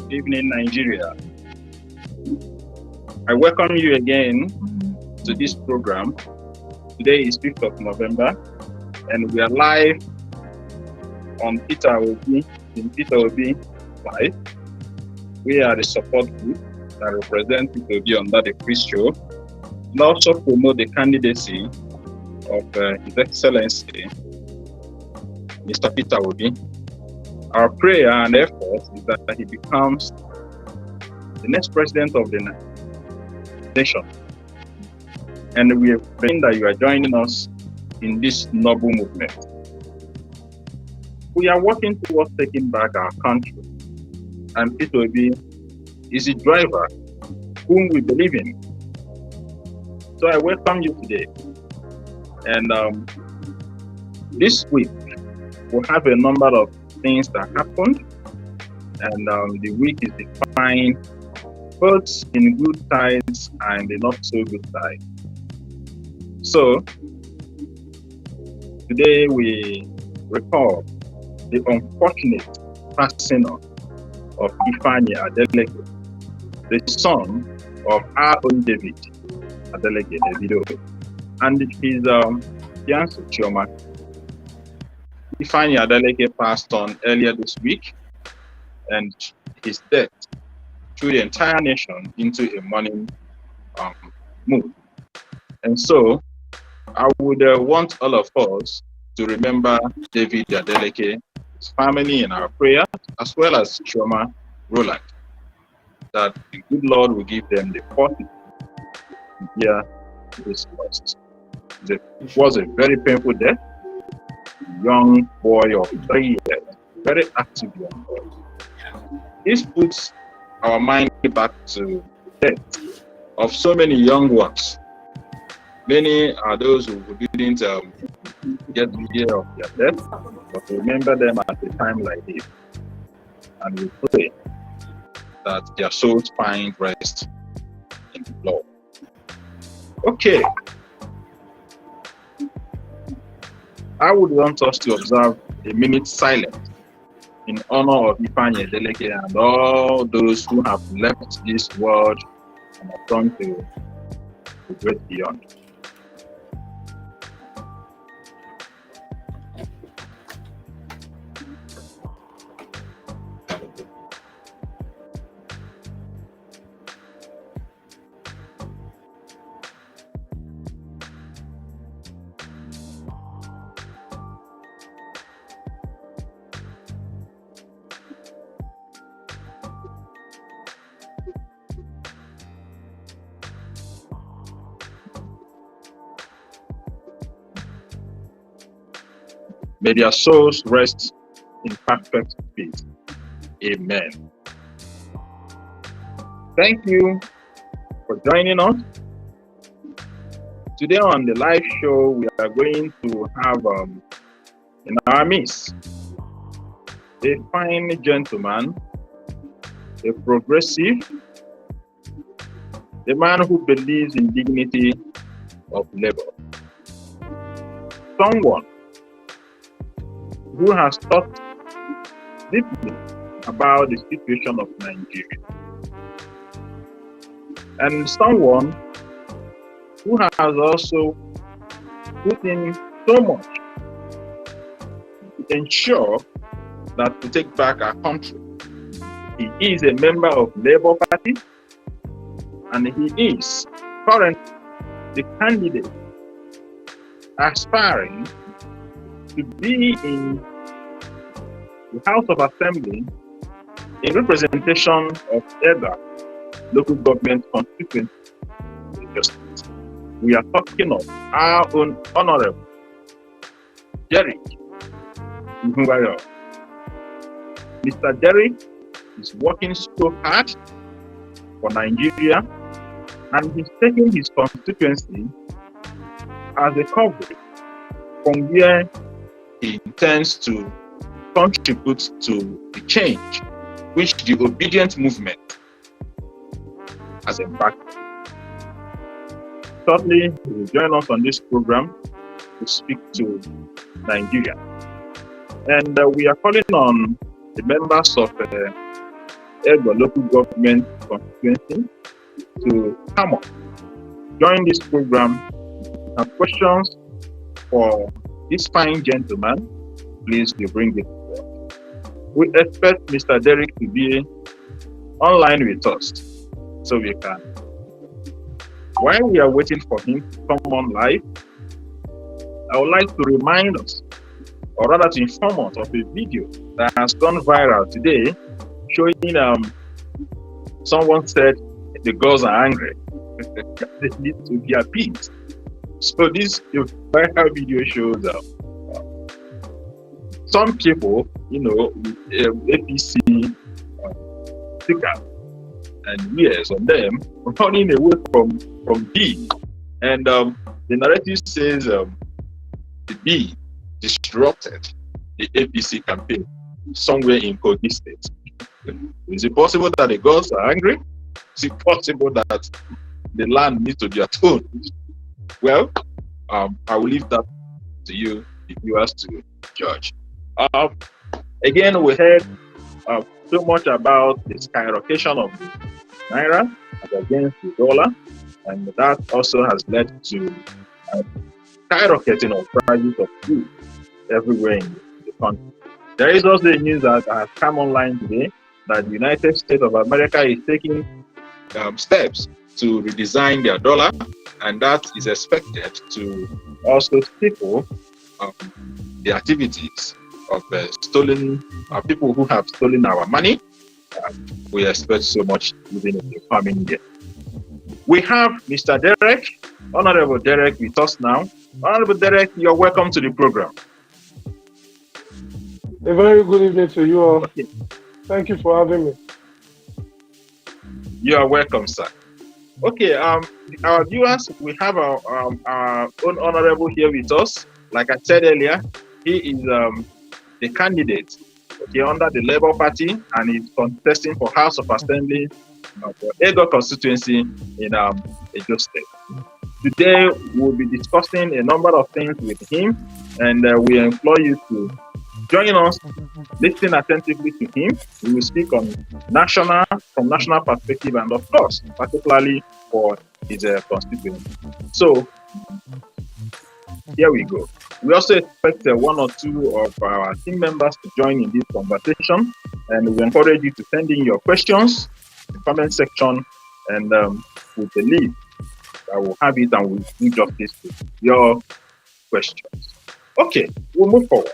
Evening, Nigeria. I welcome you again to this program. Today is 5th of November, and we are live on Peter Obi, in Peter Obi Live. We are the support group that represents Peter Obi under the quiz show, and also promote the candidacy of His Excellency, Mr. Peter Obi. Our prayer and effort is that he becomes the next president of the nation. And we are praying that you are joining us in this noble movement. We are working towards taking back our country, and Peter Obi is a driver whom we believe in. So I welcome you today. And this week, we'll have a number of things that happened, and the week is defined both in good sides and the not so good side. So today we recall the unfortunate passing of Uhunwangho Adeleke, the son of our own David Adeleke Davido, and his fiancée Chioma. Uhunwangho Adeleke passed on earlier this week, and his death threw the entire nation into a mourning mood. And so I would want all of us to remember David Adeleke, his family in our prayers, as well as Chioma Roland, that the good Lord will give them the fortitude to hear this voice. It was a very painful death. Young boy of 3 years, very active young boy. This puts our mind back to the death of so many young ones. Many are those who didn't get to hear of their death, but remember them at a time like this. And we pray that their souls find rest in the Lord. Okay. I would want us to observe a minute silence in honor of Uhunwangho Adeleke and all those who have left this world and have gone to the great beyond. May their souls rest in perfect peace. Amen. Thank you for joining us. Today on the live show, we are going to have in our midst a fine gentleman, a progressive, a man who believes in dignity of labor, someone who has thought deeply about the situation of Nigeria, and someone who has also put in so much to ensure that to take back our country. He is a member of Labour Party, and he is currently the candidate aspiring to be in the House of Assembly in representation of Egor local government constituency. We are talking of our own Honorable Derick Uhunwangho. Mr. Derick is working so hard for Nigeria, and he's taking his constituency as a coverage from where he intends to contribute to the change which the obedient movement has embarked on. Shortly, he will join us on this program to speak to Nigeria. And we are calling on the members of Egor local government constituency to come up, join this program. Have questions for this fine gentleman, please you bring it forward. We expect Mr. Derick to be online with us so we can. While we are waiting for him to come on live, I would like to remind us, or rather to inform us of a video that has gone viral today showing someone said the girls are angry. They need to be appeased. So this viral video shows some people, APC stickers and years on them running away from B. And the narrative says the B disrupted the APC campaign somewhere in Kogi State. Is it possible that the girls are angry? Is it possible that the land needs to be atoned? Well, I will leave that to you, the viewers, to judge. Again, we heard so much about the skyrocketing of the naira against the dollar, and that also has led to skyrocketing of prices of food everywhere in the country. There is also a news that has come online today that the United States of America is taking steps to redesign their dollar, and that is expected to also stifle the activities of people who have stolen our money. We expect so much within the coming year. We have Mr. Derick, Honorable Derick, with us now. Honorable Derick, you're welcome to the program. A very good evening to you all. Okay. Thank you for having me. You are welcome, sir. Okay, our viewers, we have our own honorable here with us. Like I said earlier, he is the candidate under the Labour Party, and he's contesting for House of Assembly for Egor constituency in Egor State. Today, we'll be discussing a number of things with him, and we implore you to join us, listen attentively to him. We will speak on from national perspective, and of course, particularly for his constituency. So, here we go. We also expect one or two of our team members to join in this conversation, and we encourage you to send in your questions in the comment section, and we believe that we'll have it and we'll do justice to your questions. Okay, we'll move forward.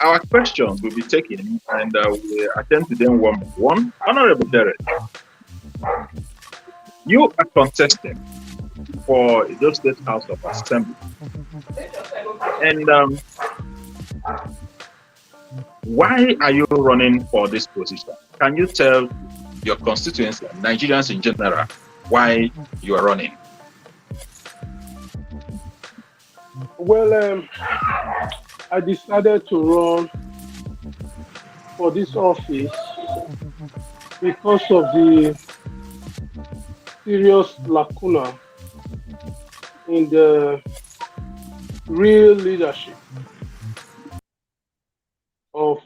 Our questions will be taken, and we'll attend to them one by one. Honorable Derick, you are contesting for Egor State House of Assembly, and why are you running for this position? Can you tell your constituency and Nigerians in general why you are running? Well, I decided to run for this office because of the serious lacuna in the real leadership of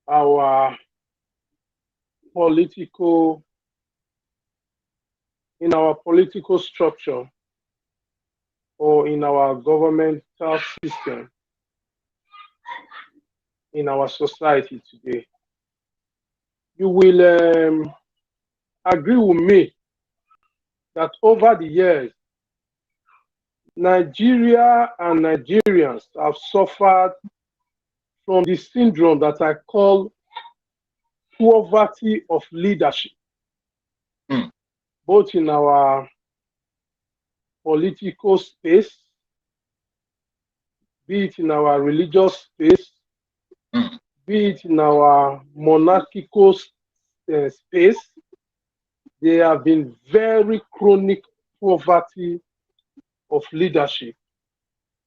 our political structure or in our governmental system in our society today. You will agree with me that over the years, Nigeria and Nigerians have suffered from the syndrome that I call poverty of leadership. both in our political space, be it in our religious space, be it in our monarchical space. There have been very chronic poverty of leadership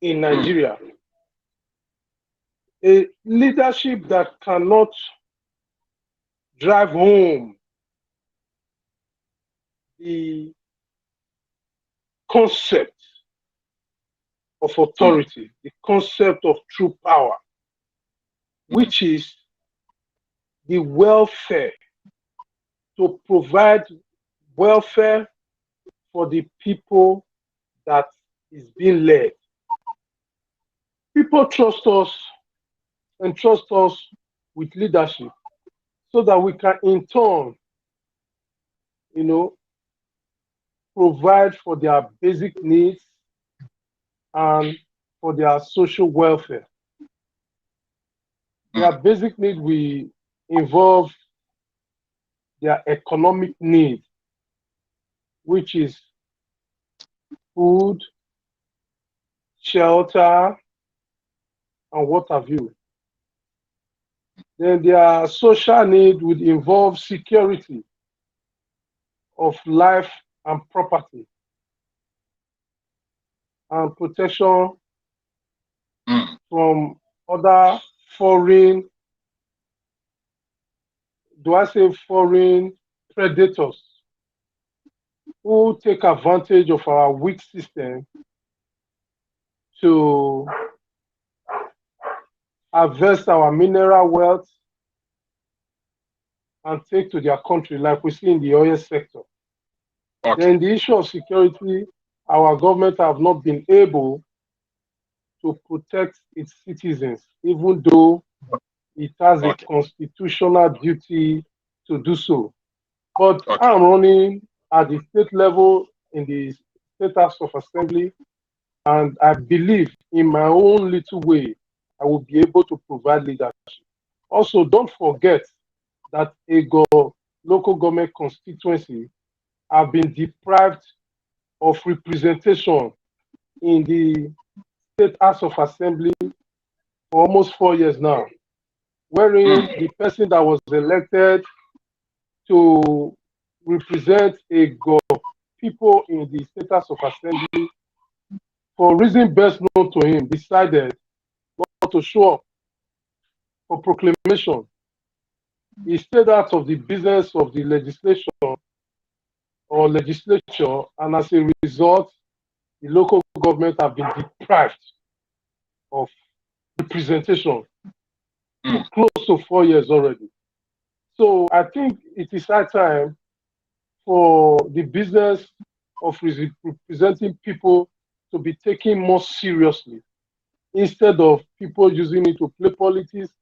in Nigeria. A leadership that cannot drive home the concept of authority, the concept of true power, which is the welfare, to provide welfare for the people that is being led. People trust us and trust us with leadership so that we can in turn, provide for their basic needs and for their social welfare. Their basic needs will involve their economic needs, which is food, shelter, and what have you. Then their social need would involve security of life and property and protection from other foreign, foreign predators who take advantage of our weak system to harvest our mineral wealth and take to their country, like we see in the oil sector. Okay. Then the issue of security, our government have not been able to protect its citizens, even though it has a constitutional duty to do so. But I'm running at the state level in the State House of Assembly, and I believe in my own little way, I will be able to provide leadership. Also, don't forget that Egor local government constituency have been deprived of representation in the State House of Assembly for almost 4 years now, wherein the person that was elected to represent Egor people in the State House of Assembly, for reason best known to him, decided not to show up for proclamation. He stayed out of the business of the legislation or legislature, and as a result, the local government have been deprived of representation for close to 4 years already. So I think it is high time for the business of representing people to be taken more seriously, instead of people using it to play politics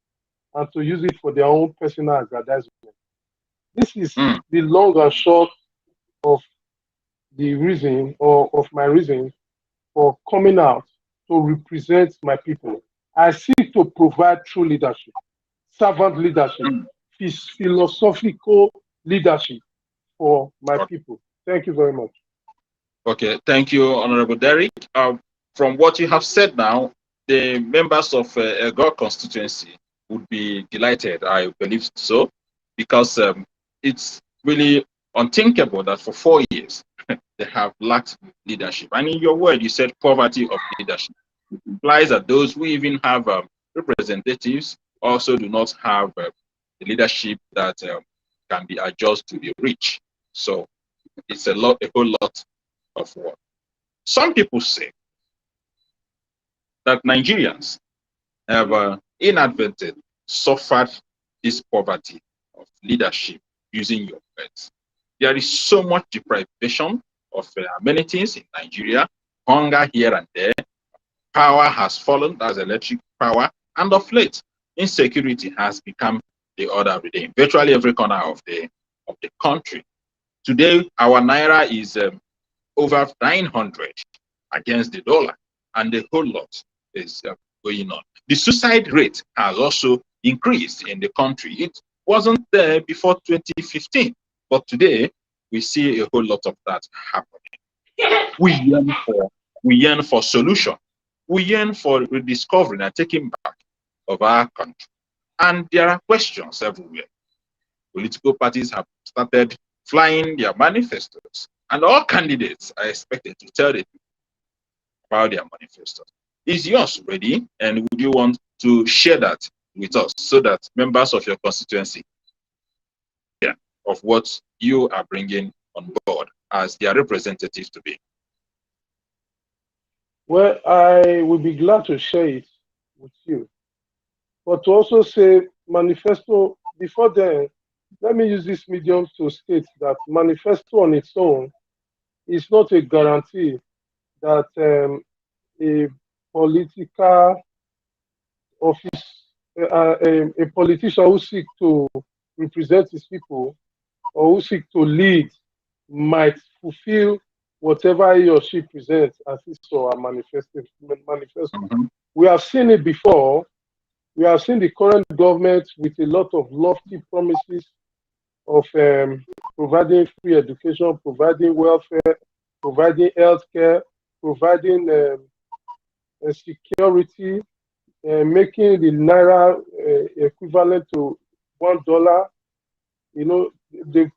and to use it for their own personal aggrandizement. This is the long and short of the reason, or of my reason for coming out to represent my people. I seek to provide true leadership, servant leadership, philosophical leadership for my people. Thank you very much. Okay, thank you, Honorable Derick. From what you have said now, the members of Egor constituency would be delighted, I believe so, because it's really unthinkable that for 4 years they have lacked leadership. And in your word, you said poverty of leadership. It implies that those who even have representatives also do not have the leadership that can be adjusted to the rich. So it's a whole lot of work. Some people say that Nigerians have inadvertently suffered this poverty of leadership, using your words. There is so much deprivation of amenities in Nigeria, hunger here and there, power has fallen, that's electric power, and of late, insecurity has become the order of the day in virtually every corner of the country. Today, our naira is over 900 against the dollar, and the whole lot is going on. The suicide rate has also increased in the country. It wasn't there before 2015, but today we see a whole lot of that happening. We yearn for solution. We yearn for rediscovering and taking back of our country. And there are questions everywhere. Political parties have started flying their manifestos, and all candidates are expected to tell the people about their manifestos. Is yours ready? And would you want to share that with us so that members of your constituency of what you are bringing on board as their representative to be? Well, I would be glad to share it with you. But to also say manifesto, before then, let me use this medium to state that manifesto on its own is not a guarantee that a political office, a politician who seeks to represent his people or who seeks to lead might fulfill whatever he or she presents as his or her manifesto. Mm-hmm. We have seen it before. We have seen the current government with a lot of lofty promises of providing free education, providing welfare, providing healthcare, providing security, making the naira equivalent to $1. You know, they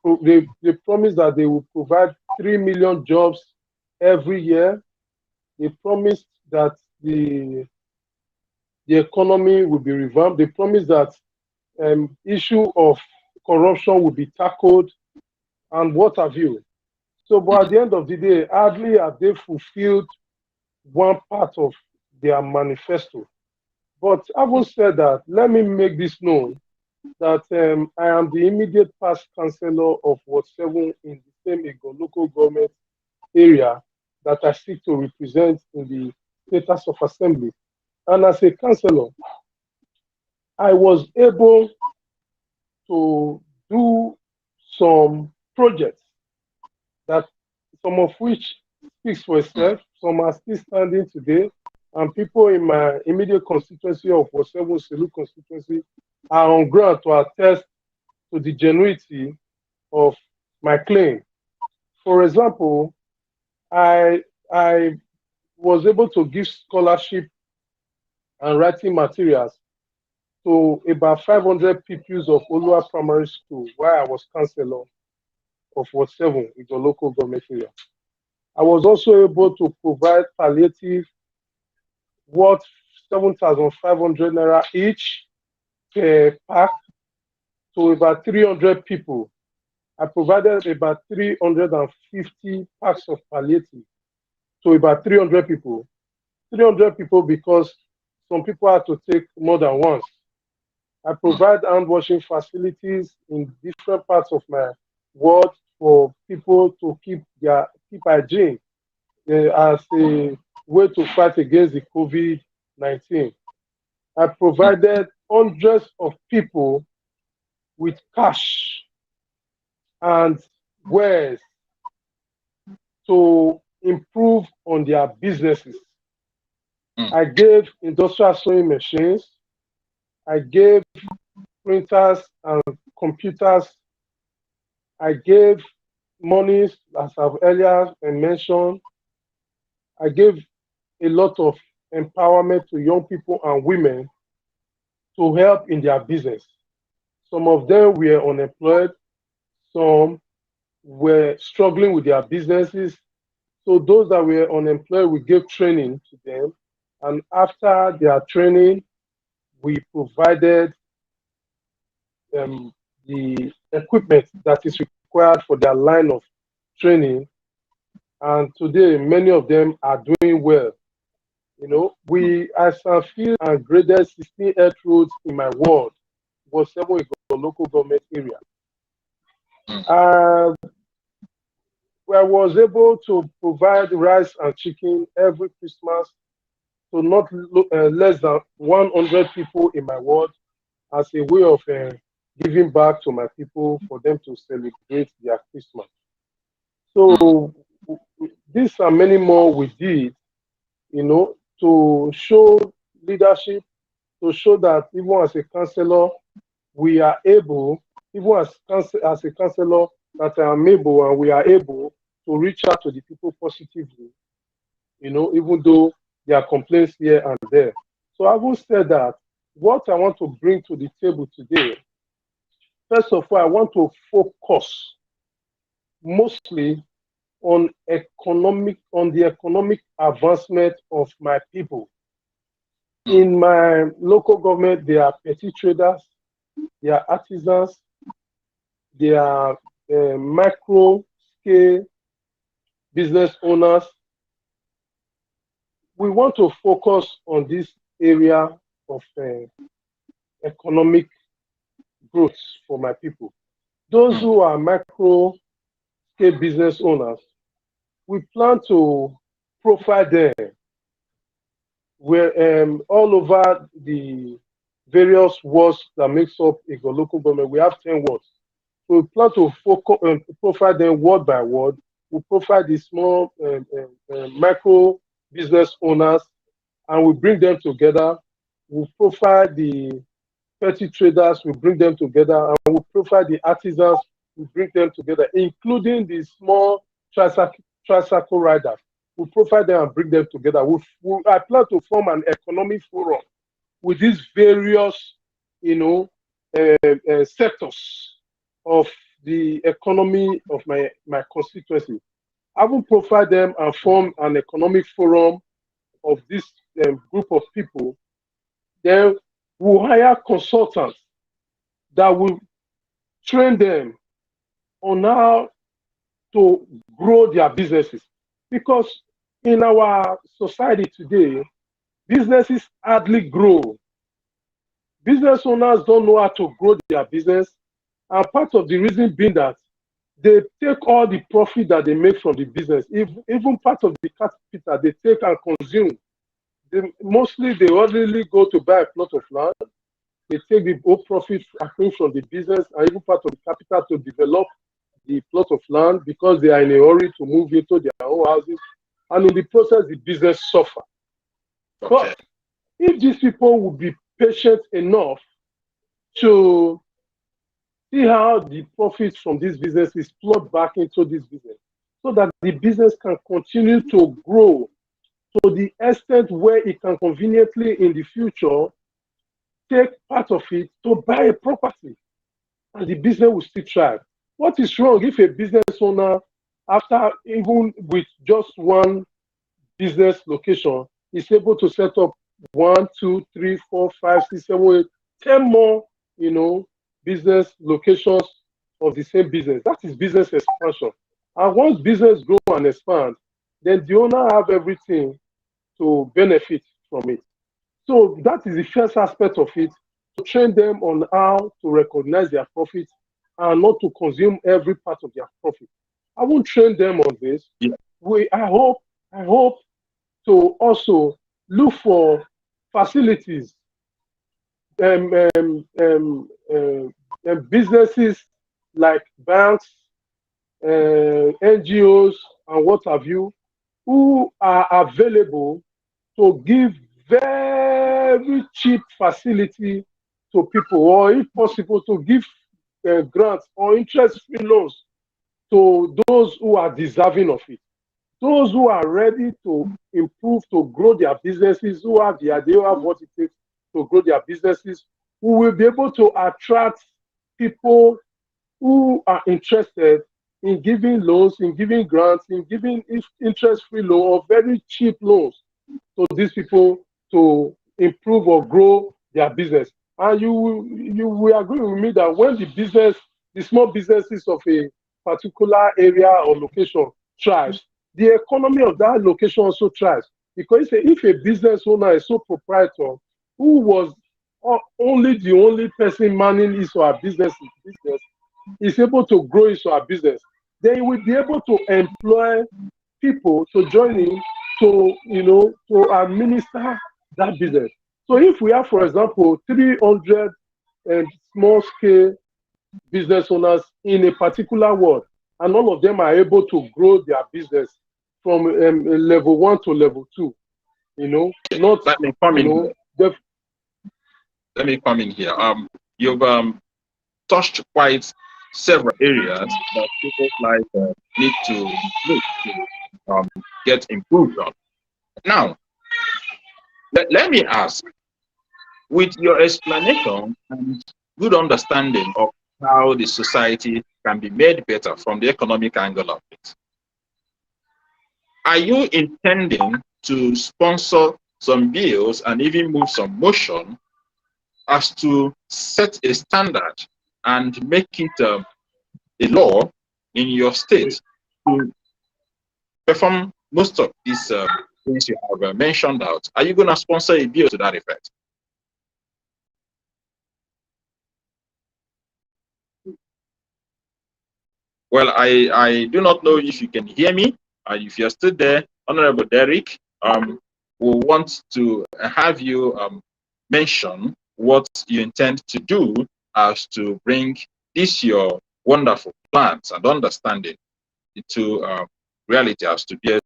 promise that they will provide 3 million jobs every year. They promised that the economy will be revamped. They promised that issue of corruption will be tackled, and what have you. So, but at the end of the day, hardly have they fulfilled one part of their manifesto. But having said that, let me make this known that I am the immediate past councillor of Ward 7 in the same Egor local government area that I seek to represent in the State House of Assembly. And as a councillor, I was able to do some projects that some of which speaks for itself, some are still standing today, and people in my immediate constituency of Ward 7 Selu constituency are on ground to attest to the genuinity of my claim. For example, I was able to give scholarship and writing materials to about 500 pupils of Olua Primary School while I was councillor of Ward 7 in the local government area. I was also able to provide palliative worth 7,500 naira each per pack to about 300 people. I provided about 350 packs of palliative to about 300 people. 300 people because some people had to take more than once. I provide hand washing facilities in different parts of my ward for people to keep hygiene as a way to fight against the COVID-19. I provided hundreds of people with cash and wares to improve on their businesses. I gave industrial sewing machines. I gave printers and computers. I gave monies, as I've earlier mentioned. I gave a lot of empowerment to young people and women to help in their business. Some of them were unemployed. Some were struggling with their businesses. So those that were unemployed, we gave training to them. And after their training, we provided the equipment that is required for their line of training. And today, many of them are doing well. You know, we, as I feel, and graded 16 earth roads in my ward, was 7 local government area. I was able to provide rice and chicken every Christmas to not less than 100 people in my ward as a way of giving back to my people for them to celebrate their Christmas. So these are many more we did, you know, to show leadership, to show that even as a councillor, we are able, even as a councillor, that I'm able and we are able to reach out to the people positively, even though there are complaints here and there. So I will say that what I want to bring to the table today, first of all, I want to focus mostly on the economic advancement of my people. In my local government, there are petty traders, there are artisans, there are micro scale business owners. We want to focus on this area of economic growth for my people. Those who are micro scale business owners, we plan to profile them where all over the various wards that makes up Egor local government. We have 10 wards. So we plan to focus profile them ward by ward. We profile the small micro business owners, and we bring them together. We profile the petty traders, we bring them together, and we profile the artisans, we bring them together, including the small tricycle riders. We profile them and bring them together. I plan to form an economic forum with these various, sectors of the economy of my constituency. I will profile them and form an economic forum of this group of people. Then we'll hire consultants that will train them on how to grow their businesses. Because in our society today, businesses hardly grow. Business owners don't know how to grow their business. And part of the reason being that they take all the profit that they make from the business, even part of the capital they take and consume. Mostly they only go to buy a plot of land. They take the whole profit accruing from the business and even part of the capital to develop the plot of land because they are in a hurry to move into their own houses. And in the process, the business suffer. Okay. But if these people would be patient enough to see how the profits from this business is plowed back into this business so that the business can continue to grow to the extent where it can conveniently in the future take part of it to buy a property and the business will still thrive. What is wrong if a business owner, after even with just one business location, is able to set up 1, 2, 3, 4, 5, 6, 7, 8, 10 more, business locations of the same business? That is business expansion. And once business grow and expand, then the owner have everything to benefit from it. So that is the first aspect of it, to train them on how to recognize their profits and not to consume every part of their profit. I won't train them on this. Yeah. I hope to also look for facilities businesses like banks, NGOs, and what have you, who are available to give very cheap facility to people, or if possible, to give grants or interest-free loans to those who are deserving of it. Those who are ready to improve, to grow their businesses, who have the idea of what it takes to grow their businesses, who will be able to attract people who are interested in giving loans, in giving grants, in giving interest-free loan or very cheap loans to these people to improve or grow their business. And you will agree with me that when the small businesses of a particular area or location thrives, the economy of that location also thrives. Because if a business owner is so proprietor, who was only the only person manning his or her business is able to grow his or her business, then he will be able to employ people to join him to administer that business. So if we have, for example, 300 small scale business owners in a particular ward, and all of them are able to grow their business from level 1 to level 2, not let me come in. Let me come in here. You've touched quite several areas that people's life need to get improved on. Now, let me ask, with your explanation and good understanding of how the society can be made better from the economic angle of it, are you intending to sponsor some bills and even move some motion as to set a standard and make it a law in your state to perform most of these things you have mentioned out? Are you going to sponsor a bill to that effect? Well, I do not know if you can hear me. If you're still there, Honorable Derick, we want to have you mention what you intend to do as to bring this your wonderful plans and understanding into reality as to be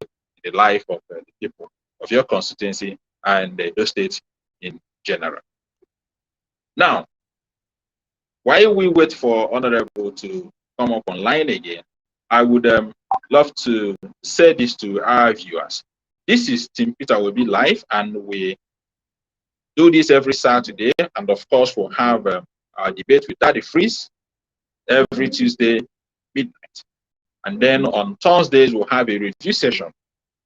the life of the people of your constituency and the state in general. Now, while we wait for Honorable to come up online again, I would love to say this to our viewers. This is Team Peter will be live, and we do this every Saturday. And of course, we'll have our debate with Daddy Freeze every Tuesday midnight. And then on Thursdays, we'll have a review session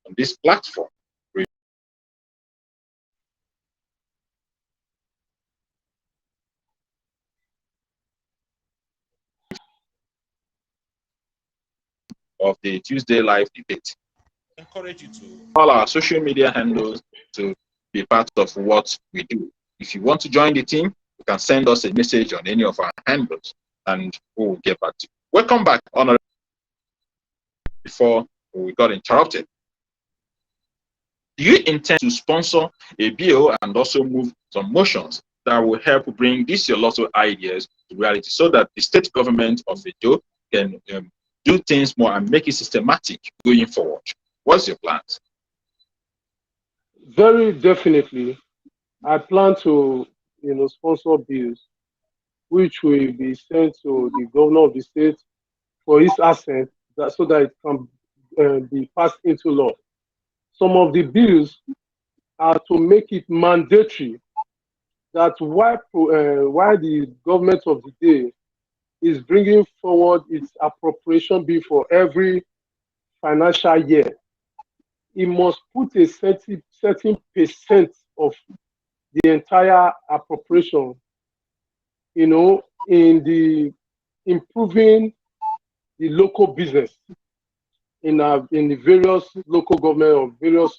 on this platform. Of the Tuesday live debate. I encourage you to follow our social media handles to be part of what we do. If you want to join the team, you can send us a message on any of our handles and we will get back to you. Welcome back, Honorable. Before we got interrupted, do you intend to sponsor a bill and also move some motions that will help bring these your lot of ideas to reality so that the state government of Edo can do things more and make it systematic going forward? What's your plans? Very definitely. I plan to, sponsor bills which will be sent to the governor of the state for his assent, so that it can be passed into law. Some of the bills are to make it mandatory that while the government of the day is bringing forward its appropriation bill for every financial year, it must put a certain percent of the entire appropriation, in the improving the local business in the various local government or various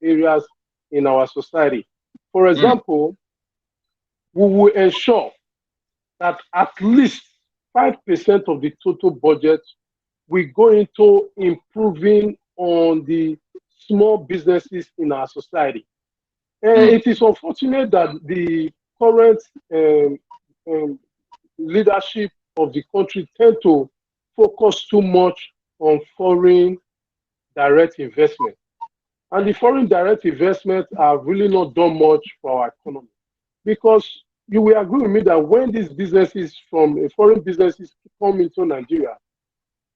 areas in our society. For example, we will ensure that at least 5% of the total budget will go into improving on the small businesses in our society. And it is unfortunate that the current leadership of the country tend to focus too much on foreign direct investment. And the foreign direct investments have really not done much for our economy. Because you will agree with me that when these businesses from foreign businesses come into Nigeria,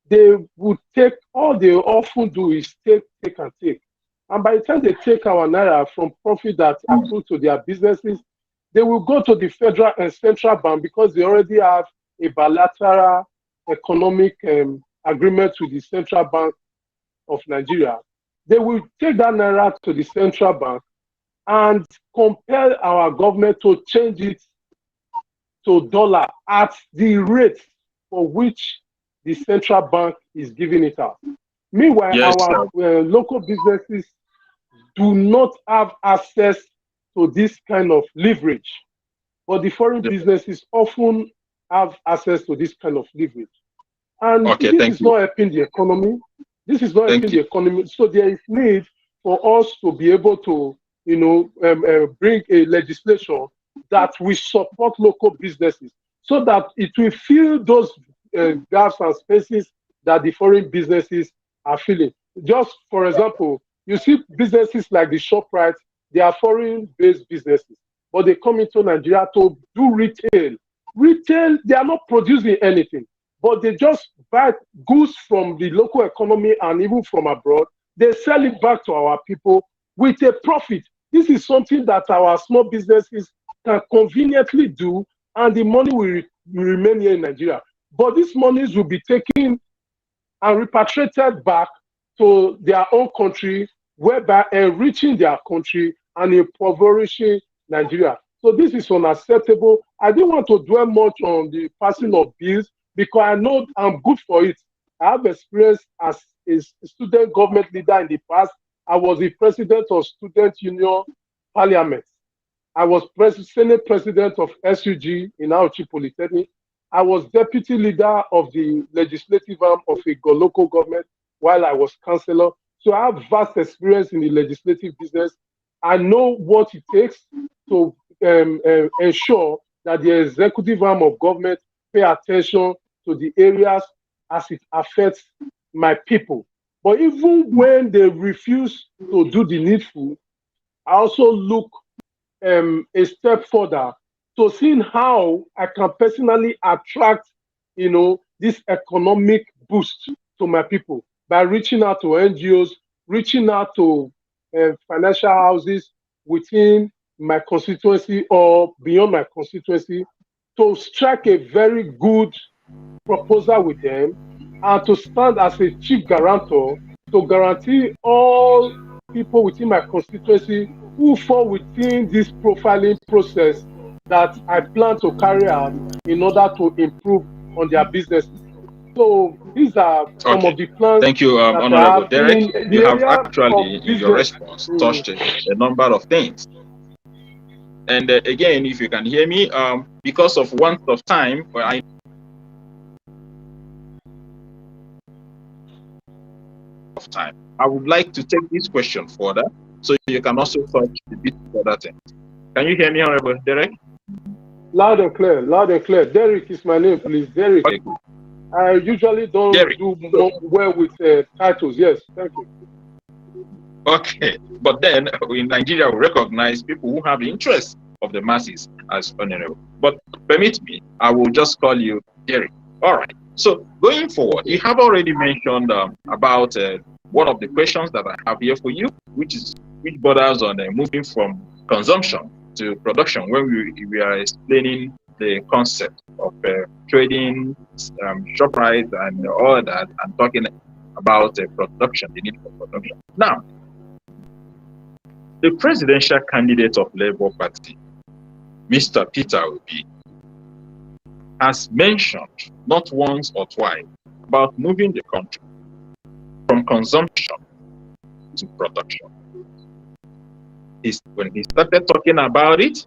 they would take, all they often do is take and take. And by the time they take our naira from profit that accrue to their businesses, they will go to the federal and central bank because they already have a bilateral economic agreement with the central bank of Nigeria. They will take that naira to the central bank and compel our government to change it to dollar at the rate for which the central bank is giving it out. Meanwhile, yes, our local businesses do not have access to this kind of leverage, but the foreign businesses often have access to this kind of leverage. And this is not helping the economy. This is not helping the economy. So there is need for us to be able to, bring a legislation that will support local businesses so that it will fill those gaps and spaces that the foreign businesses are filling. Just for example, you see businesses like the ShopRite, they are foreign-based businesses, but they come into Nigeria to do retail. Retail, they are not producing anything. but they just buy goods from the local economy and even from abroad. They sell it back to our people with a profit. This is something that our small businesses can conveniently do, and the money will remain here in Nigeria. But these monies will be taken and repatriated back to their own country, whereby enriching their country and impoverishing Nigeria. So this is unacceptable. I didn't want to dwell much on the passing of bills because I know I'm good for it. I have experience as a student government leader in the past. I was the president of Student Union Parliament. I was Senate president of SUG in Auchi Polytechnic. I was deputy leader of the legislative arm of Egor local government while I was councillor. So I have vast experience in the legislative business. I know what it takes to ensure that the executive arm of government pay attention to the areas as it affects my people. But even when they refuse to do the needful, I also look a step further to seeing how I can personally attract, this economic boost to my people by reaching out to NGOs, reaching out to financial houses within my constituency or beyond my constituency to strike a very good proposal with them and to stand as a chief guarantor to guarantee all people within my constituency who fall within this profiling process that I plan to carry out in order to improve on their businesses. So these are some of the plans. Thank you, Honorable Derick. You have actually, in your response, touched a number of things. And again, if you can hear me, because of want of time, I would like to take this question further, so you can also touch a bit further things. Can you hear me, Honorable Derick? Loud and clear, loud and clear. Derick is my name, please. Derick. Okay. I usually don't do well with titles. Yes, thank you. Okay, but then in Nigeria, we recognize people who have the interest of the masses as honorable. But permit me, I will just call you Derick. All right. So going forward, you have already mentioned about one of the questions that I have here for you, which borders on moving from consumption to production, when we are explaining the concept of trading, shop price, and all that, and talking about production, the need for production. Now, the presidential candidate of Labour Party, Mr. Peter Obi, has mentioned not once or twice about moving the country from consumption to production. When he started talking about it,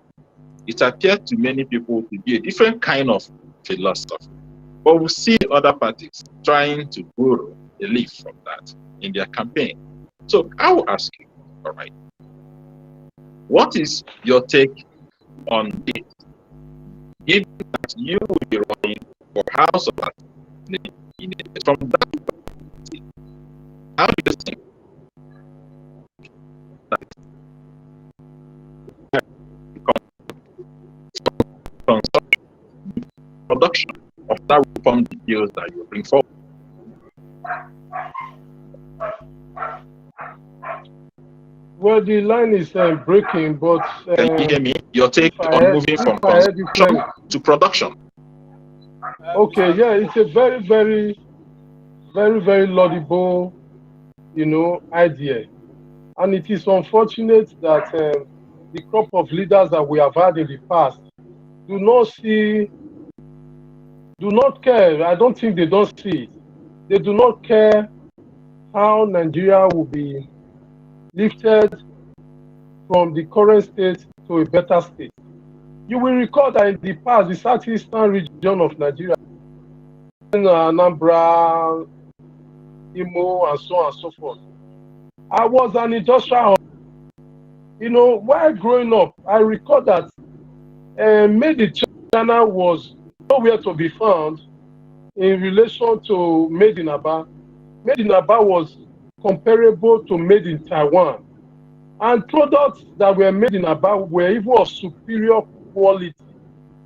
it appeared to many people to be a different kind of philosophy. But we see other parties trying to borrow a leaf from that in their campaign. So I will ask you, all right, what is your take on this? Given that you will be running for House of Assembly from that party, how do you think that consumption, production of that will form the bills that you bring forward? Well, the line is breaking, but can you hear me? Your take on moving from consumption to production. Okay, yeah, it's a very, very, very, very laudable, idea, and it is unfortunate that the crop of leaders that we have had in the past do not care. I don't think they don't see it. They do not care how Nigeria will be lifted from the current state to a better state. You will recall that in the past, the southeastern region of Nigeria, Anambra, Imo, and so on and so forth, I was an industrial. While growing up, I recall that Made in China was nowhere to be found in relation to Made in Aba. Made in Aba was comparable to Made in Taiwan. And products that were made in Aba were even of superior quality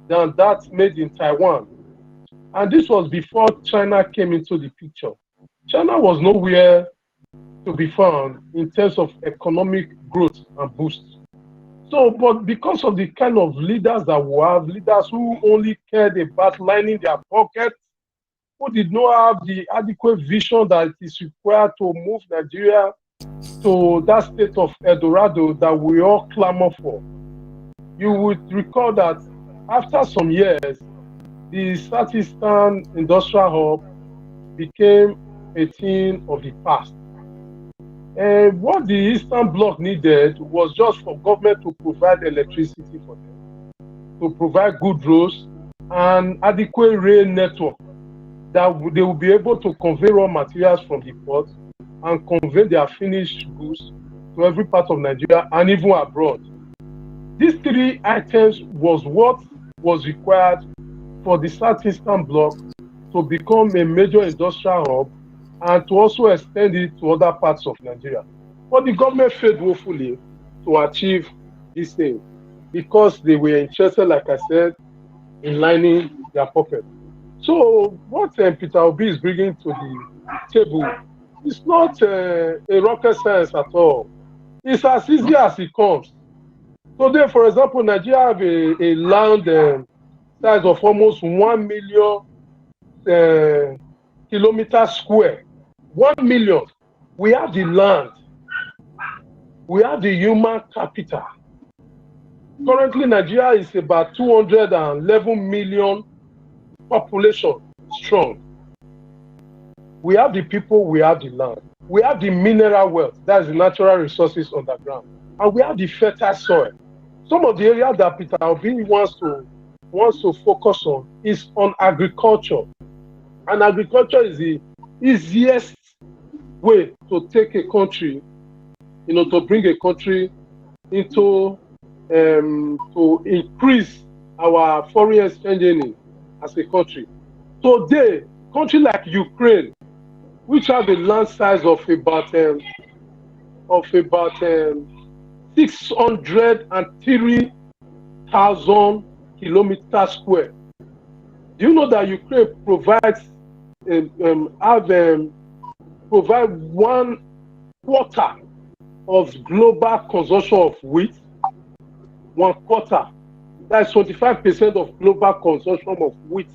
than that made in Taiwan. And this was before China came into the picture. China was nowhere to be found in terms of economic growth and boost. So, but because of the kind of leaders that we have, leaders who only cared about lining their pockets, who did not have the adequate vision that is required to move Nigeria to that state of Eldorado that we all clamor for. You would recall that after some years, the Southeastern Industrial Hub became a thing of the past. And what the Eastern Bloc needed was just for government to provide electricity for them, to provide good roads and adequate rail network that they will be able to convey raw materials from the port and convey their finished goods to every part of Nigeria and even abroad. These three items was what was required for the Southeastern Bloc to become a major industrial hub and to also extend it to other parts of Nigeria. But the government failed woefully to achieve these things because they were interested, like I said, in lining their pocket. So what Peter Obi is bringing to the table is not a rocket science at all. It's as easy as it comes. Today, for example, Nigeria have a land size of almost 1 million kilometers square. 1 million. We have the land. We have the human capital. Currently, Nigeria is about 211 million population strong. We have the people, we have the land. We have the mineral wealth, that's the natural resources underground. And we have the fertile soil. Some of the areas that Peter Obi wants to focus on is on agriculture. And agriculture is the easiest way to take a country, to bring a country into, to increase our foreign exchange earnings as a country. Today, country like Ukraine, which have a land size of about 603,000 kilometers square. Do you know that Ukraine provides provide 1/4 of global consumption of wheat? 1/4. That's 25% of global consumption of wheat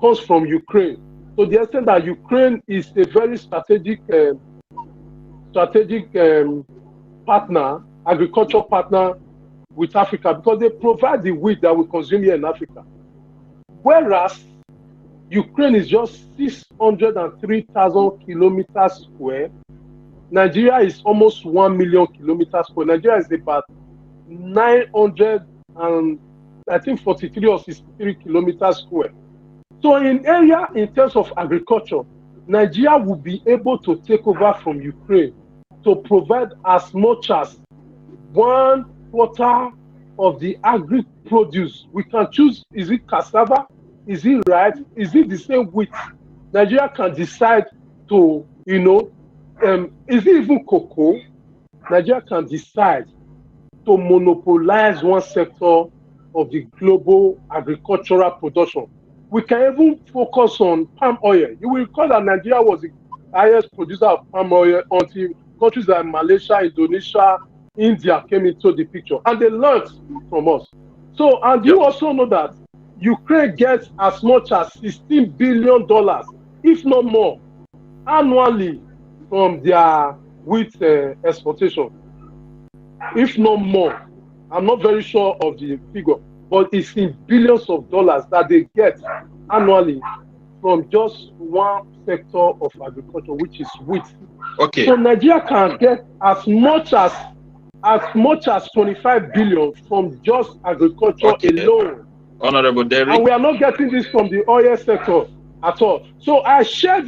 comes from Ukraine. So the extent that Ukraine is a very strategic partner, agricultural partner with Africa, because they provide the wheat that we consume here in Africa. Whereas Ukraine is just 603,000 kilometers square. Nigeria is almost 1 million kilometers square. Nigeria is about 943 or 63 kilometers square. So in terms of agriculture, Nigeria will be able to take over from Ukraine to provide as much as 1/4 of the agri-produce. We can choose, is it cassava? Is it rice? Is it the same wheat? Nigeria can decide to, is it even cocoa? Nigeria can decide to monopolize one sector of the global agricultural production. We can even focus on palm oil. You will recall that Nigeria was the highest producer of palm oil until countries like Malaysia, Indonesia, India came into the picture, and they learned from us. So, and you also know that Ukraine gets as much as $16 billion, if not more, annually from their wheat exportation. If not more. I'm not very sure of the figure, but it's in billions of dollars that they get annually from just one sector of agriculture, which is wheat. Okay. So Nigeria can get as much as 25 billion from just agriculture alone. Honorable Derick. And we are not getting this from the oil sector at all. So I share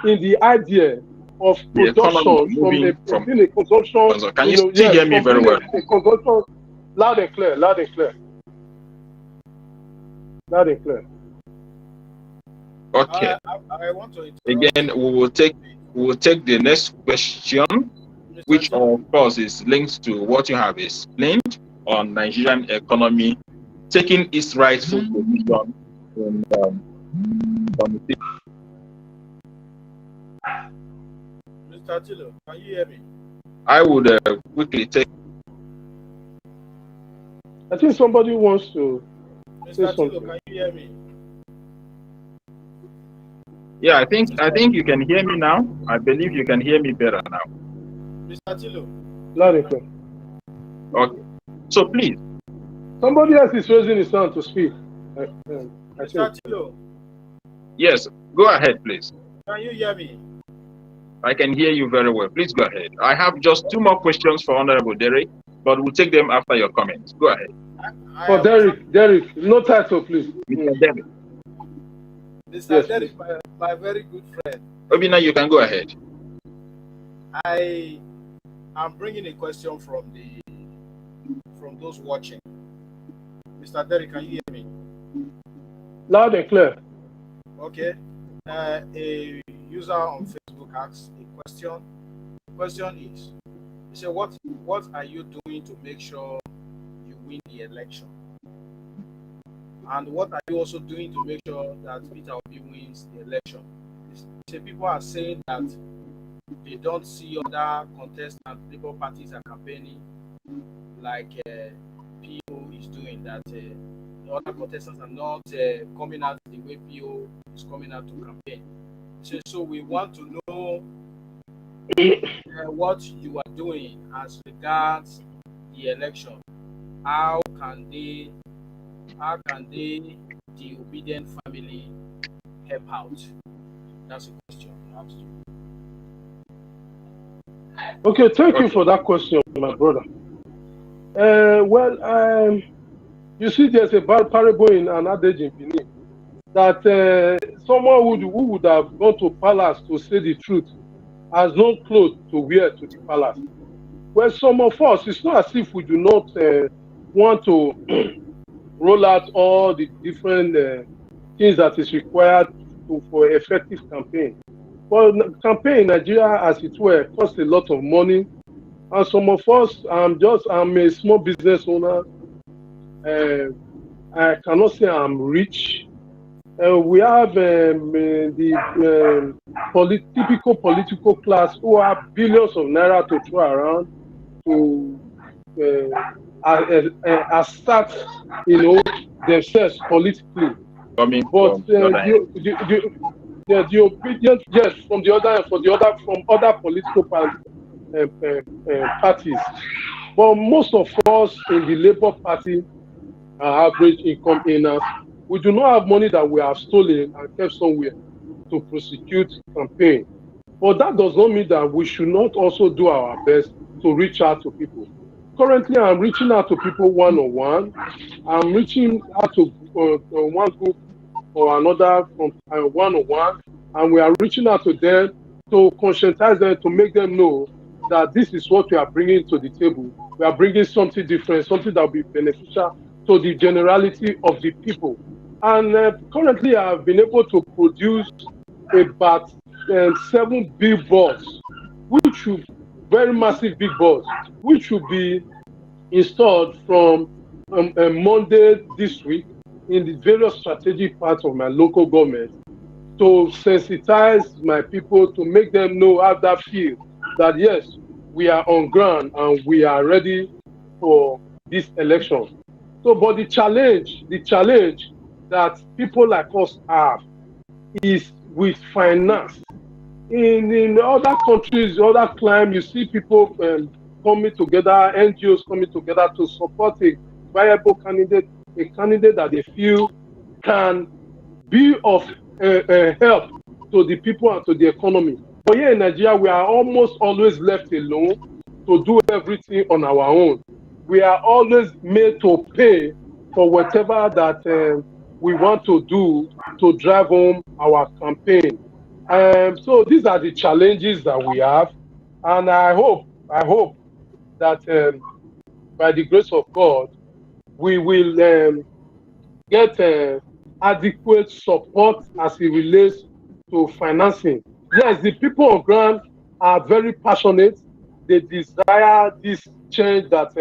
in the idea of production from a consumption. Can you still hear me very well? Consumption, loud and clear. Okay. I want to again, we will take the next question, which of course is linked to what you have explained on Nigerian economy taking its rightful position in Mr. Tilo, can you hear me? I would quickly take. I think somebody wants to say Mr. Tilo, something. can you hear me? Yeah, I think you can hear me now. I believe you can hear me better now. Mr. Tilo. Loud and clear. Okay. So please. Somebody else is raising his hand to speak. Mr. Tilo. Yes, go ahead, please. Can you hear me? I can hear you very well. Please go ahead. I have just 2 more questions for Honorable Derick, but we'll take them after your comments. Go ahead. For Derick, no title, please. Mr. Derick. Mr. Yes, Derick, my very good friend. Obina, you can go ahead. I am bringing a question from those watching. Mr. Derick, can you hear me? Loud and clear. Okay. A user on Facebook asks a question. The question is, he said, what are you doing to make sure you win the election? And what are you also doing to make sure that Peter Obi wins the election? He said, people are saying that they don't see other contestants, Labour parties are campaigning like PO is doing, that the other contestants are not coming out the way PO is coming out to campaign. So we want to know what you are doing as regards the election. How can the obedient family help out? That's a question I asked you. Okay, thank you for that question, my brother. You see, there's a bad parable in an adage in Benin that someone who would have gone to palace to say the truth has no clothes to wear to the palace. Well, some of us, it's not as if we do not want to roll out all the different things that is required for effective campaign. Well, campaign in Nigeria, as it were, costs a lot of money. And some of us, I'm a small business owner. I cannot say I'm rich. We have the typical political class who have billions of naira to throw around to assert, themselves politically. But the obedient, yes, from other political parties. But most of us in the Labour Party are average income earners. We do not have money that we have stolen and kept somewhere to prosecute campaign. But that does not mean that we should not also do our best to reach out to people. Currently, I'm reaching out to people one-on-one. I'm reaching out to one group or another from one-on-one, and we are reaching out to them to conscientize them, to make them know that this is what we are bringing to the table. We are bringing something different, something that will be beneficial to the generality of the people. And currently, I've been able to produce about 7 billboards, which should very massive billboards, which should be installed from Monday this week in the various strategic parts of my local government to sensitize my people, to make them know, have that feel that yes, we are on ground and we are ready for this election. So, but the challenge that people like us have is with finance. In other countries, other climes, you see people coming together, NGOs coming together to support a viable candidate, a candidate that they feel can be of help to the people and to the economy. But here in Nigeria, we are almost always left alone to do everything on our own. We are always made to pay for whatever that we want to do to drive home our campaign. So these are the challenges that we have, and I hope that by the grace of God, we will get adequate support as it relates to financing. Yes, the people on ground are very passionate. They desire this change that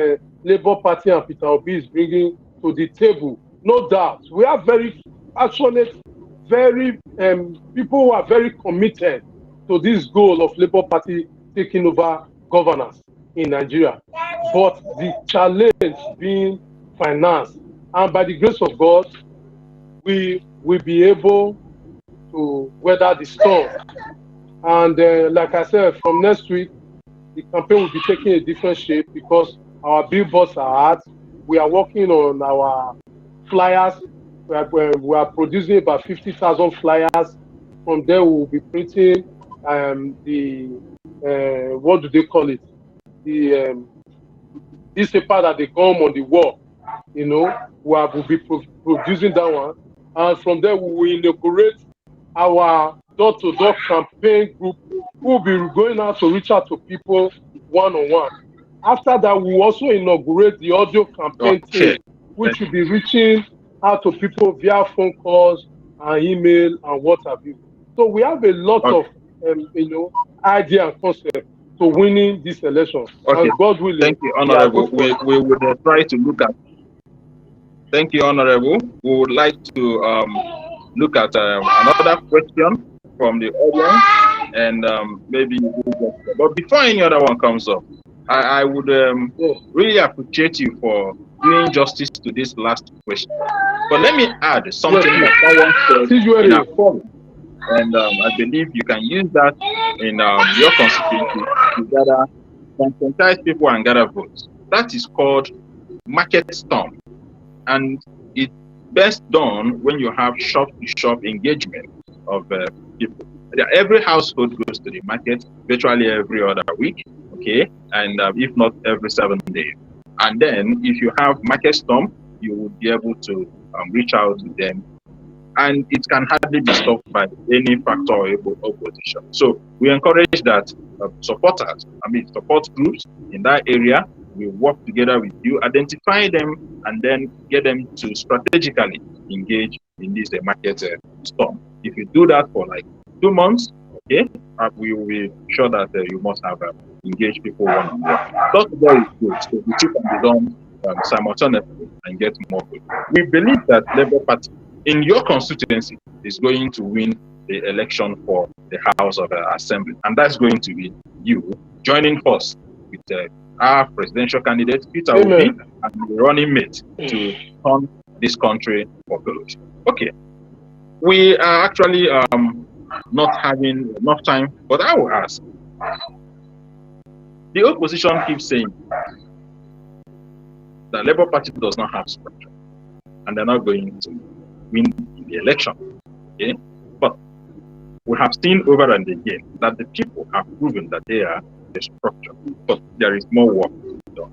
Labour Party and Peter Obi is bringing to the table. No doubt. We have very passionate very people who are very committed to this goal of Labour Party taking over governance in Nigeria. But the challenge being finance, and by the grace of God, we will be able to weather the storm. And like I said, from next week, the campaign will be taking a different shape because our billboards are out. We are working on our flyers. We are producing about 50,000 flyers. From there, we will be printing the what do they call it? The this paper that they gum on the wall. You know, we'll be producing that one, and from there we will inaugurate our door-to-door campaign group who will be going out to reach out to people one-on-one. After that, we will also inaugurate the audio campaign team, which will be reaching out to people via phone calls and email and what have you. So we have a lot of idea and concept to winning this election. And God willing, thank you, Honorable. We would try to look at. Thank you, Honorable. We would like to look at another question from the audience, and maybe. But before any other one comes up, I would really appreciate you for doing justice to this last question. But let me add something that someone said in our forum, and I believe you can use that in your constituency to gather, conscientize people and gather votes. That is called market storm, and it's best done when you have shop-to-shop engagement of people. Every household goes to the market virtually every other week, okay, and if not every 7 days. And then if you have market storm, you will be able to reach out to them, and it can hardly be stopped by any factor or opposition. So we encourage that support groups in that area will work together with you, identify them, and then get them to strategically engage in this market storm. If you do that for like 2 months, okay, we will be sure that you must have engaged people one-on-one. That's very good. So the two can be done simultaneously and get more good. We believe that Labour Party in your constituency is going to win the election for the House of Assembly, and that's going to be you joining us with our presidential candidate Peter Obi and the running mate to turn this country for good. Okay, we are actually not having enough time, but I will ask. The opposition keeps saying that Labour Party does not have structure, and they're not going to win the election. Okay, but we have seen over and again that the people have proven that they are the structure, but there is more work to be done.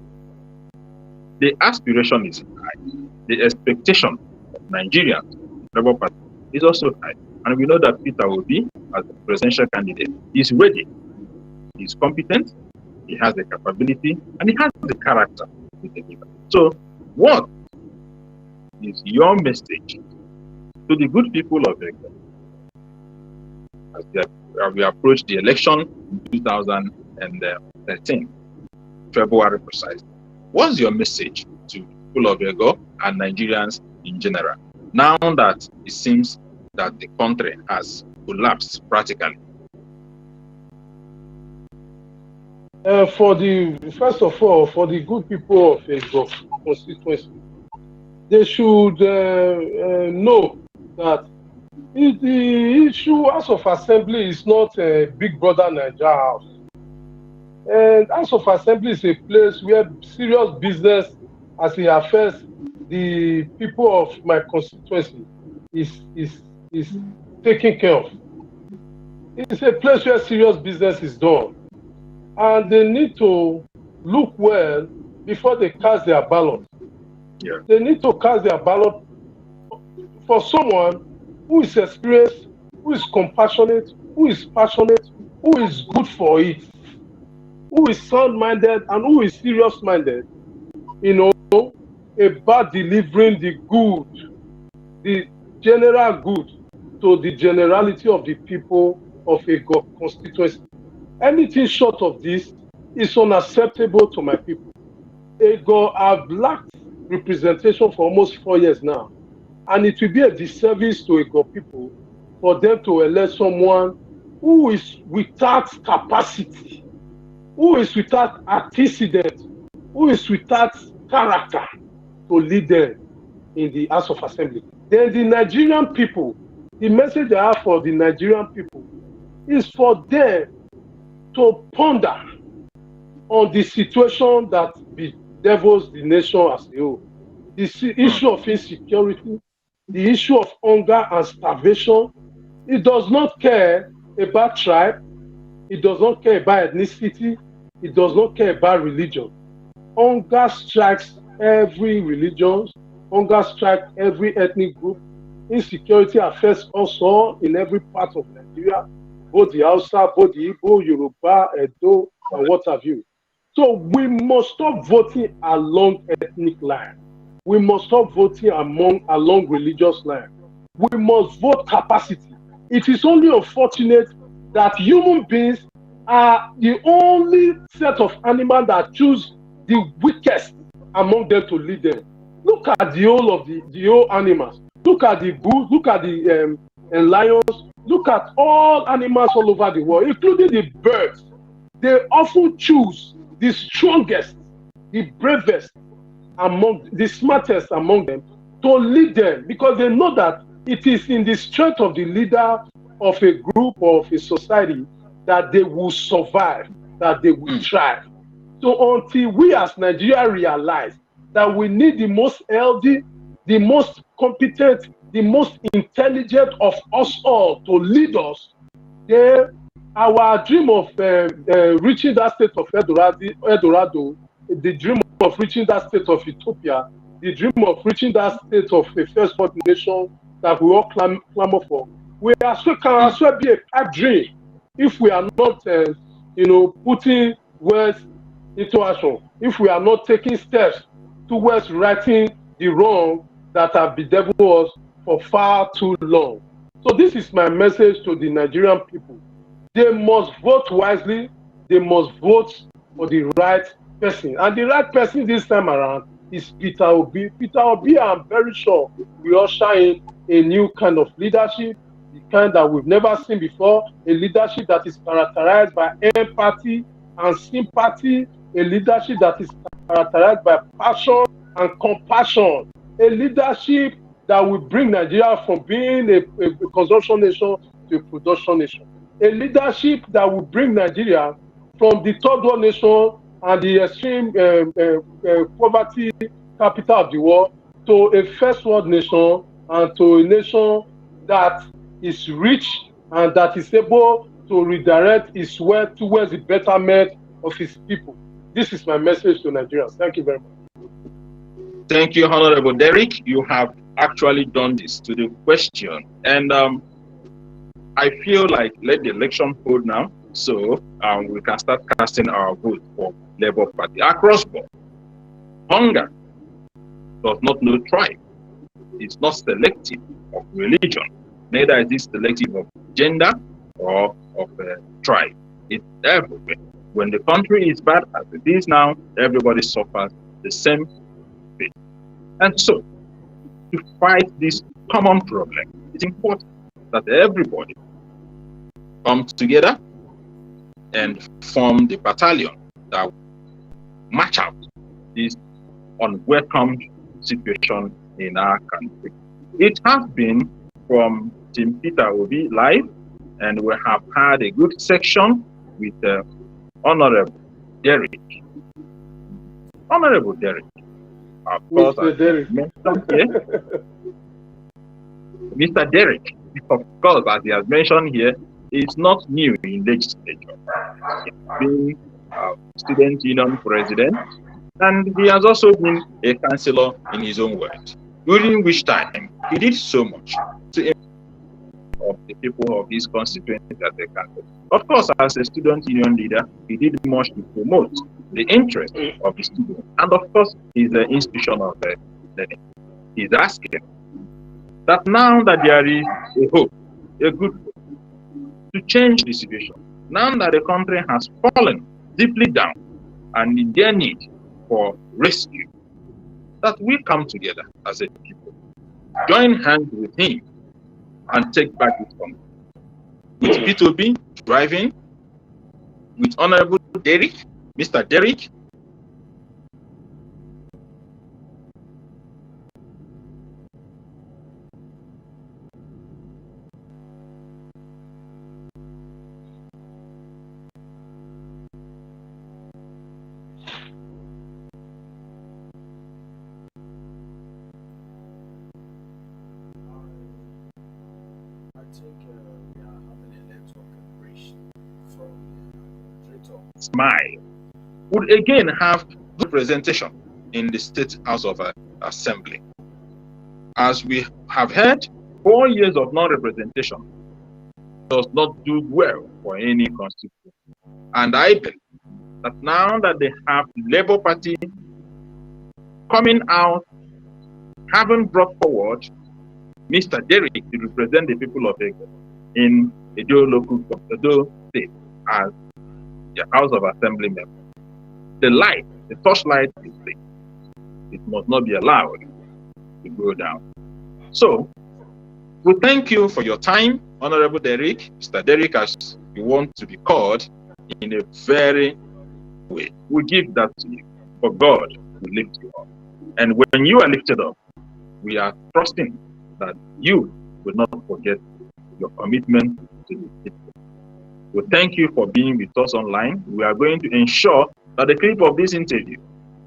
The aspiration is high. The expectation of Nigerians, Labour Party, is also high. And we know that Peter Obi, as the presidential candidate, is ready. He's competent, he has the capability, and he has the character to deliver. So, what is your message to the good people of Egor as we approach the election in 2013, February precisely? What's your message to people of Egor and Nigerians in general, now that it seems that the country has collapsed practically? First of all, for the good people of Egor constituency, they should know that the issue House of Assembly is not a Big Brother Nigeria house. And House of Assembly is a place where serious business, as it affects the people of my constituency, is taken care of. It's a place where serious business is done. And they need to look well before they cast their ballot. Yeah. They need to cast their ballot for someone who is experienced, who is compassionate, who is passionate, who is good for it, who is sound-minded, and who is serious-minded, about delivering the good, the general good, to the generality of the people of Egor constituency. Anything short of this is unacceptable to my people. Egor have lacked representation for almost 4 years now, and it will be a disservice to Egor people for them to elect someone who is without capacity, who is without antecedent, who is without character to lead them in the House of Assembly. Then the Nigerian people, the message I have for the Nigerian people is for them to ponder on the situation that bedevils the nation as a whole. The issue of insecurity, the issue of hunger and starvation. It does not care about tribe. It does not care about ethnicity. It does not care about religion. Hunger strikes every religion. Hunger strikes every ethnic group. Insecurity affects us all in every part of Nigeria, both the Hausa, both the Igbo, Yoruba, Edo, and what have you. So we must stop voting along ethnic lines. We must stop voting along religious lines. We must vote capacity. It is only unfortunate that human beings are the only set of animals that choose the weakest among them to lead them. Look at the whole of the whole animals. Look at the bulls, look at the lions, look at all animals all over the world, including the birds. They often choose the strongest, the bravest among the smartest among them to lead them, because they know that it is in the strength of the leader of a group or of a society that they will survive, that they will thrive. So until we as Nigeria realize that we need the most healthy, the most competent, the most intelligent of us all to lead us, then our dream of reaching that state of Eldorado, the dream of reaching that state of utopia, the dream of reaching that state of a first world nation that we all clamor for, can as well be a pipe dream if we are not, putting words into action, if we are not taking steps towards righting the wrong that have bedeviled us for far too long. So this is my message to the Nigerian people. They must vote wisely. They must vote for the right person. And the right person this time around is Peter Obi. Peter Obi, I'm very sure, will usher in a new kind of leadership, the kind that we've never seen before, a leadership that is characterized by empathy and sympathy, a leadership that is characterized by passion and compassion, a leadership that will bring Nigeria from being a consumption nation to a production nation, a leadership that will bring Nigeria from the third world nation and the extreme poverty capital of the world to a first world nation and to a nation that is rich and that is able to redirect its wealth towards the betterment of its people. This is my message to Nigerians. Thank you very much. Thank you, Honorable Derick. You have actually done this to the question. And I feel like let the election hold now, so we can start casting our vote for Labour Party across board. Hunger does not know tribe. It's not selective of religion. Neither is it selective of gender or of tribe. It's everywhere. When the country is bad as it is now, everybody suffers the same fate. And so, to fight this common problem, it's important that everybody come together and form the battalion that will match out this unwelcome situation in our country. It has been from Team Peter Obi live, and we have had a good section with Honorable Derick. Honorable Derick, of course, Mr. Derick, of course, as he has mentioned here, is not new in legislature. He has been student union president, and he has also been a councillor in his own words, during which time he did so much to of the people of his constituency as a councillor. Of course, as a student union leader, he did much to promote the interest of the students, and of course, he's the institution of learning. He's asking that now that there is a hope, a good hope, to change the situation, now that the country has fallen deeply down and in their need for rescue, that we come together as a people, join hands with him and take back this country. With P2B driving, with Honorable Derick, Mr. Derick, we are having a network breach from the administrator. Smile, would again have representation in the State House of Assembly. As we have heard, 4 years of non-representation does not do well for any constituency. And I believe that now that they have the Labour Party coming out, having brought forward Mr. Derick to represent the people of Egor in Edo local Edo state as the House of Assembly member, the torchlight is lit. It must not be allowed to go down. So, we thank you for your time, Honorable Derick, Mr. Derick, as you want to be called in a very way. We give that to you, for God will lift you up. And when you are lifted up, we are trusting that you will not forget your commitment to the people. We thank you for being with us online. We are going to ensure that the clip of this interview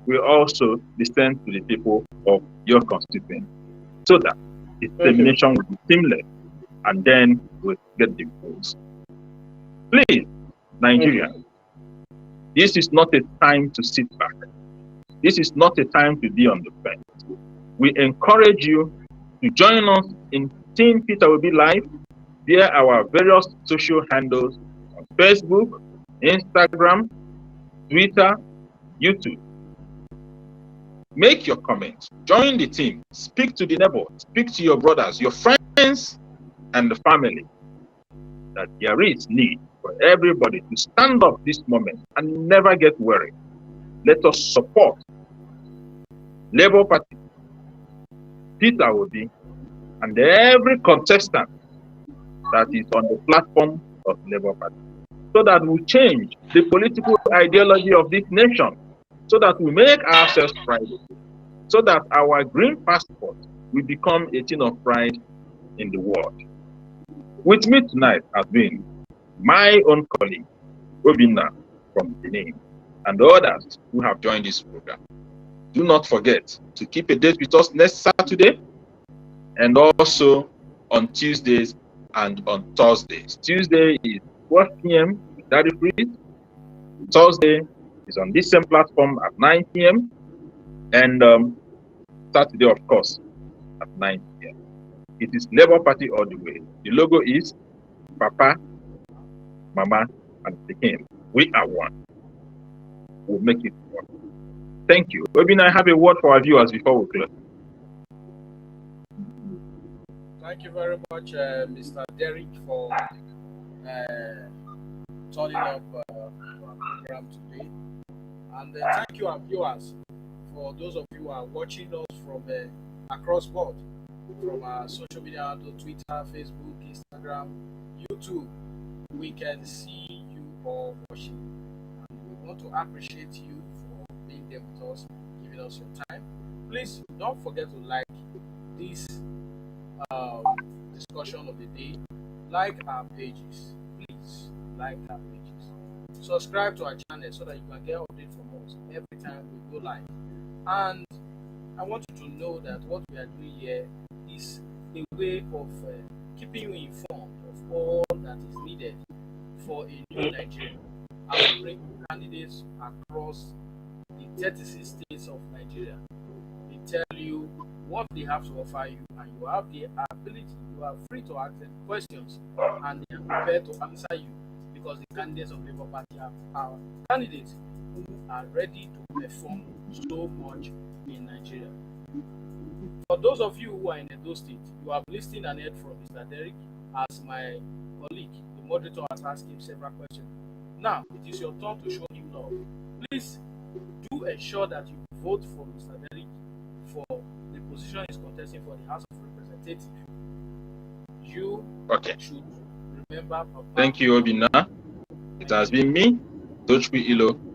will also be sent to the people of your constituency so that dissemination will be seamless and then we'll get the votes. Please, Nigeria, this is not a time to sit back. This is not a time to be on the fence. We encourage you to join us in Team Peter will be live via our various social handles on Facebook, Instagram, Twitter, YouTube. Make your comments, join the team, speak to the neighbor, speak to your brothers, your friends, and the family that there is need for everybody to stand up this moment and never get worried. Let us support Labour Party, Peter Obi, and every contestant that is on the platform of Labour Party, so that we change the political ideology of this nation, so that we make ourselves private, so that our green passport will become a thing of pride in the world. With me tonight has been my own colleague, Obinna from Benin, and the others who have joined this program. Do not forget to keep a date with us next Saturday and also on Tuesdays and on Thursdays. Tuesday is 12 p.m. with Derick. Thursday is on this same platform at 9 p.m. and Saturday, of course, at 9 p.m. It is Labour Party all the way. The logo is Papa, Mama, and Pekin. We are one. We'll make it work. Thank you. Obinna, I have a word for our viewers before we close. Thank you very much, Mr. Derick, for turning up our program today. And thank you, our viewers, for those of you who are watching us from across board, from our social media handle, Twitter, Facebook, Instagram, YouTube. We can see you all watching. And we want to appreciate you for being there with us, giving us your time. Please don't forget to like this discussion of the day. Like our pages. Please like our pages. Subscribe to our channel so that you can get updates from us every time we go live. And I want you to know that what we are doing here is a way of keeping you informed of all that is needed for a new Nigeria. As we bring candidates across the 36 states of Nigeria, they tell you what they have to offer you, and you have the ability, you are free to ask them questions, and they are prepared to answer you, because the candidates of Labour Party are candidates who are ready to perform so much in Nigeria. For those of you who are in Edo State, you have listened and heard from Mr. Derick, as my colleague, the moderator, has asked him several questions. Now, it is your turn to show him love. Please do ensure that you vote for Mr. Derick for the position he's contesting for the House of Representatives. you should remember Papa. Thank you, Obina. It has been me, Tochwi Ilo.